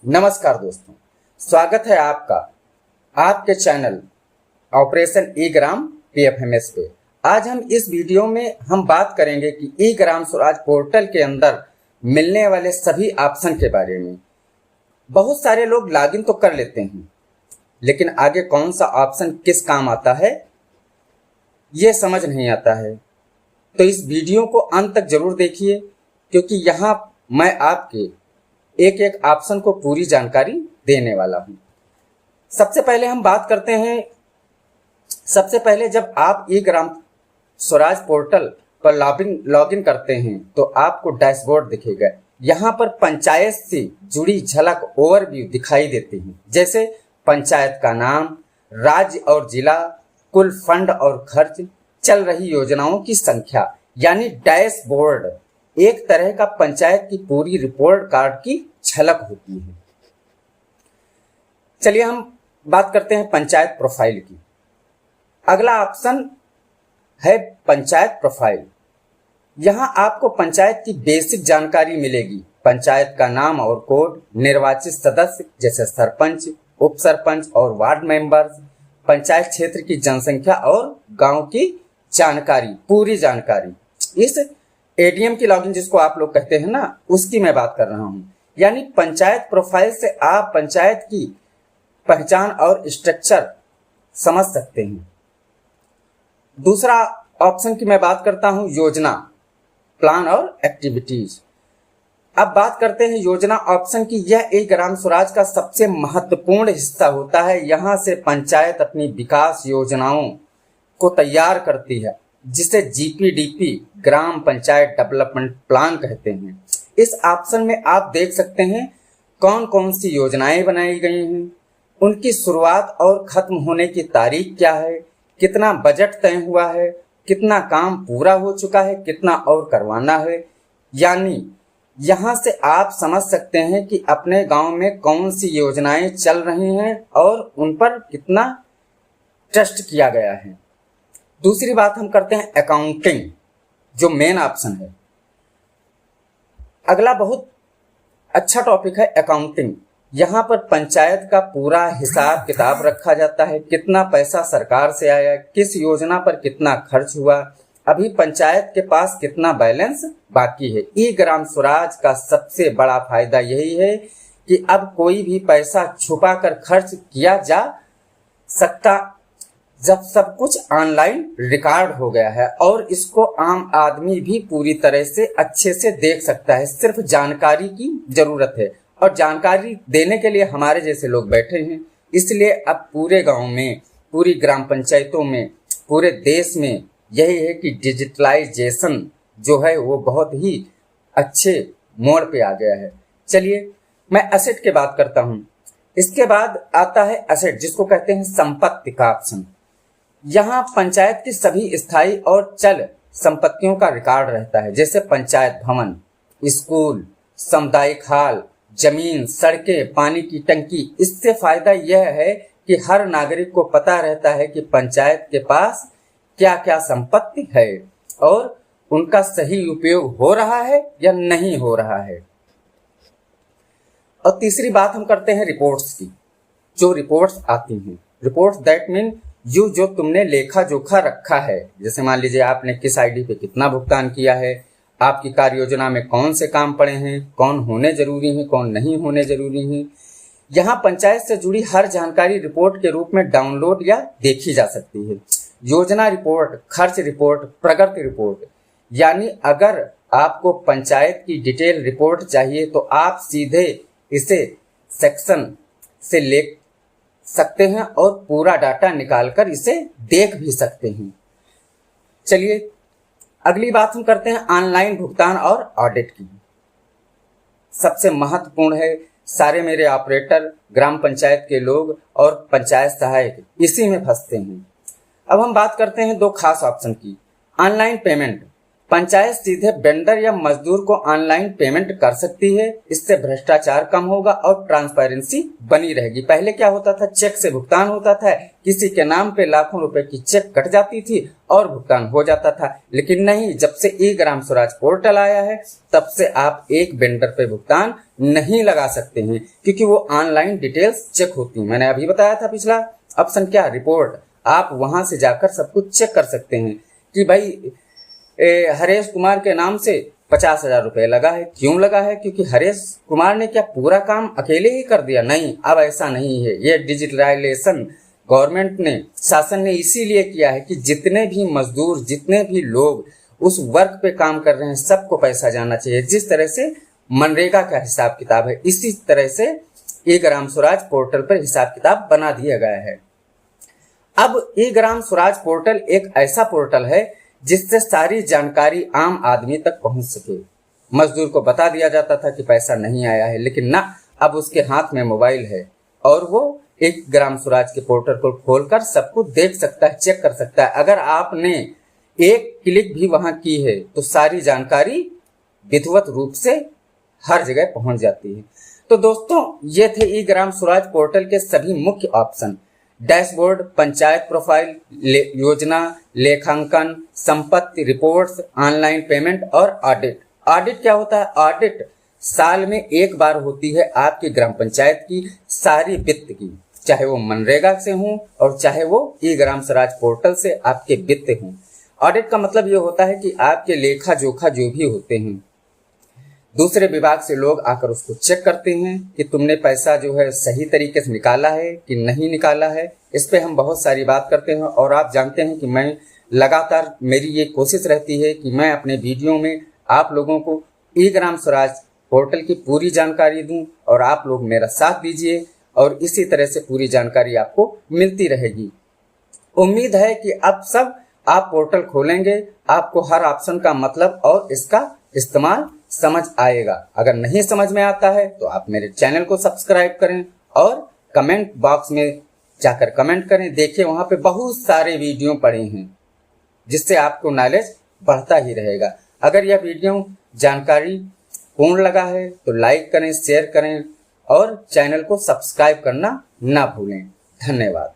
नमस्कार दोस्तों, स्वागत है आपका आपके चैनल ऑपरेशन ई ग्राम PFMS पे। आज हम इस वीडियो में हम बात करेंगे कि ई ग्राम स्वराज पोर्टल के अंदर मिलने वाले सभी ऑप्शन के बारे में। बहुत सारे लोग लॉगिन तो कर लेते हैं, लेकिन आगे कौन सा ऑप्शन किस काम आता है ये समझ नहीं आता है। तो इस वीडियो को अंत तक जरूर देखिए, क्योंकि यहाँ मैं आपके एक एक ऑप्शन को पूरी जानकारी देने वाला हूं। सबसे पहले हम बात करते हैं, सबसे पहले जब आप ई ग्राम स्वराज पोर्टल पर लॉगिन करते हैं तो आपको डैशबोर्ड दिखेगा। यहाँ पर पंचायत से जुड़ी झलक ओवरव्यू दिखाई देती है, जैसे पंचायत का नाम, राज्य और जिला, कुल फंड और खर्च, चल रही योजनाओं की संख्या, यानी डैशबोर्ड एक तरह का पंचायत की पूरी रिपोर्ट कार्ड की झलक होती है। चलिए हम बात करते हैं पंचायत प्रोफाइल की। अगला ऑप्शन है पंचायत प्रोफाइल। यहां आपको पंचायत की बेसिक जानकारी मिलेगी। पंचायत का नाम और कोड, निर्वाचित सदस्य जैसे सरपंच, उप सरपंच और वार्ड मेंबर्स, पंचायत क्षेत्र की जनसंख्या और गांव की जानकारी, पूरी जानकारी। इस एडीएम की लॉगिन जिसको आप लोग कहते हैं ना, उसकी मैं बात कर रहा हूं। यानी पंचायत प्रोफाइल से आप पंचायत की पहचान और स्ट्रक्चर समझ सकते हैं। दूसरा ऑप्शन की मैं बात करता हूं, योजना, प्लान और एक्टिविटीज। अब बात करते हैं योजना ऑप्शन की। यह एक ग्राम स्वराज का सबसे महत्वपूर्ण हिस्सा होता है। यहां से पंचायत अपनी विकास योजनाओं को तैयार करती है, जिसे GPDP ग्राम पंचायत डेवलपमेंट प्लान कहते हैं। इस ऑप्शन में आप देख सकते हैं कौन कौन सी योजनाएं बनाई गई हैं, उनकी शुरुआत और खत्म होने की तारीख क्या है, कितना बजट तय हुआ है, कितना काम पूरा हो चुका है, कितना और करवाना है। यानी यहाँ से आप समझ सकते हैं कि अपने गांव में कौन सी योजनाएं चल रही हैं और उन पर कितना ट्रस्ट किया गया है। दूसरी बात हम करते हैं अकाउंटिंग, जो मेन ऑप्शन है। अगला बहुत अच्छा टॉपिक है अकाउंटिंग। यहाँ पर पंचायत का पूरा हिसाब किताब रखा जाता है, कितना पैसा सरकार से आया, किस योजना पर कितना खर्च हुआ, अभी पंचायत के पास कितना बैलेंस बाकी है। ई ग्राम स्वराज का सबसे बड़ा फायदा यही है कि अब कोई भी पैसा छुपा कर खर्च किया जा सकता, जब सब कुछ ऑनलाइन रिकॉर्ड हो गया है और इसको आम आदमी भी पूरी तरह से अच्छे से देख सकता है। सिर्फ जानकारी की जरूरत है, और जानकारी देने के लिए हमारे जैसे लोग बैठे हैं। इसलिए अब पूरे गांव में, पूरी ग्राम पंचायतों में, पूरे देश में यही है कि डिजिटलाइजेशन जो है वो बहुत ही अच्छे मोड़ पे आ गया है। चलिए मैं एसेट की बात करता हूँ। इसके बाद आता है एसेट, जिसको कहते हैं संपत्ति का ऑप्शन। यहाँ पंचायत की सभी स्थायी और चल संपत्तियों का रिकॉर्ड रहता है, जैसे पंचायत भवन, स्कूल, सामुदायिक हॉल, जमीन, सड़कें, पानी की टंकी। इससे फायदा यह है कि हर नागरिक को पता रहता है कि पंचायत के पास क्या क्या संपत्ति है और उनका सही उपयोग हो रहा है या नहीं हो रहा है। और तीसरी बात हम करते हैं रिपोर्ट्स की। जो रिपोर्ट्स आती हैं, रिपोर्ट्स दैट मीन जो तुमने लेखा जोखा रखा है, जैसे मान लीजिए आपने किस आईडी पे कितना भुगतान किया है, आपकी कार्य योजना में कौन से काम पड़े हैं, कौन होने जरूरी हैं, कौन नहीं होने जरूरी हैं। यहाँ पंचायत से जुड़ी हर जानकारी रिपोर्ट के रूप में डाउनलोड या देखी जा सकती है। योजना रिपोर्ट, खर्च रिपोर्ट, प्रगति रिपोर्ट। यानी अगर आपको पंचायत की डिटेल रिपोर्ट चाहिए तो आप सीधे इसे सेक्शन से ले सकते हैं और पूरा डाटा निकालकर इसे देख भी सकते हैं। चलिए अगली बात हम करते हैं ऑनलाइन भुगतान और ऑडिट की। सबसे महत्वपूर्ण है, सारे मेरे ऑपरेटर, ग्राम पंचायत के लोग और पंचायत सहायक इसी में फंसते हैं। अब हम बात करते हैं दो खास ऑप्शन की। Online payment. पंचायत सीधे वेंडर या मजदूर को ऑनलाइन पेमेंट कर सकती है। इससे भ्रष्टाचार कम होगा और ट्रांसपेरेंसी बनी रहेगी। पहले क्या होता था, चेक से भुगतान होता था, किसी के नाम पे लाखों रुपए की चेक कट जाती थी और भुगतान हो जाता था। लेकिन नहीं, जब से ई ग्राम स्वराज पोर्टल आया है तब से आप एक वेंडर पे भुगतान नहीं लगा सकते हैं, क्योंकि वो ऑनलाइन डिटेल्स चेक होती है। मैंने अभी बताया था पिछला ऑप्शन क्या, रिपोर्ट। आप वहां से जाकर सब कुछ चेक कर सकते हैं कि भाई हरेश कुमार के नाम से 50,000 रुपए लगा है। क्यों लगा है? क्योंकि हरेश कुमार ने क्या पूरा काम अकेले ही कर दिया? नहीं, अब ऐसा नहीं है। ये डिजिटलाइजेशन गवर्नमेंट ने, शासन ने इसीलिए किया है कि जितने भी मजदूर, जितने भी लोग उस वर्क पे काम कर रहे हैं, सबको पैसा जाना चाहिए। जिस तरह से मनरेगा का हिसाब किताब है, इसी तरह से ई ग्राम स्वराज पोर्टल पर हिसाब किताब बना दिया गया है। अब ई ग्राम स्वराज पोर्टल एक ऐसा पोर्टल है जिससे सारी जानकारी आम आदमी तक पहुंच सके। मजदूर को बता दिया जाता था कि पैसा नहीं आया है, लेकिन ना, अब उसके हाथ में मोबाइल है और वो एक ग्राम स्वराज के पोर्टल को खोलकर सब कुछ देख सकता है, चेक कर सकता है। अगर आपने एक क्लिक भी वहां की है तो सारी जानकारी विधिवत रूप से हर जगह पहुंच जाती है। तो दोस्तों, ये थे ई ग्राम स्वराज पोर्टल के सभी मुख्य ऑप्शन। डैशबोर्ड, पंचायत प्रोफाइल, योजना, लेखांकन, संपत्ति रिपोर्ट्स, ऑनलाइन पेमेंट और ऑडिट। ऑडिट क्या होता है? ऑडिट साल में एक बार होती है आपकी ग्राम पंचायत की सारी वित्त की, चाहे वो मनरेगा से हो और चाहे वो ई ग्राम स्वराज पोर्टल से आपके वित्त हों। ऑडिट का मतलब ये होता है कि आपके लेखा जोखा जो भी होते हैं, दूसरे विभाग से लोग आकर उसको चेक करते हैं कि तुमने पैसा जो है सही तरीके से निकाला है कि नहीं निकाला है। इस पे हम बहुत सारी बात करते हैं और आप जानते हैं कि मैं लगातार, मेरी ये कोशिश रहती है कि मैं अपने वीडियो में आप लोगों को ई ग्राम स्वराज पोर्टल की पूरी जानकारी दूं और आप लोग मेरा साथ दीजिए और इसी तरह से पूरी जानकारी आपको मिलती रहेगी। उम्मीद है कि अब सब आप पोर्टल खोलेंगे, आपको हर ऑप्शन का मतलब और इसका इस्तेमाल समझ आएगा। अगर नहीं समझ में आता है तो आप मेरे चैनल को सब्सक्राइब करें और कमेंट बॉक्स में जाकर कमेंट करें। देखिए, वहां पे बहुत सारे वीडियो पड़े हैं जिससे आपको नॉलेज बढ़ता ही रहेगा। अगर यह वीडियो जानकारी पूर्ण लगा है तो लाइक करें, शेयर करें और चैनल को सब्सक्राइब करना ना भूलें। धन्यवाद।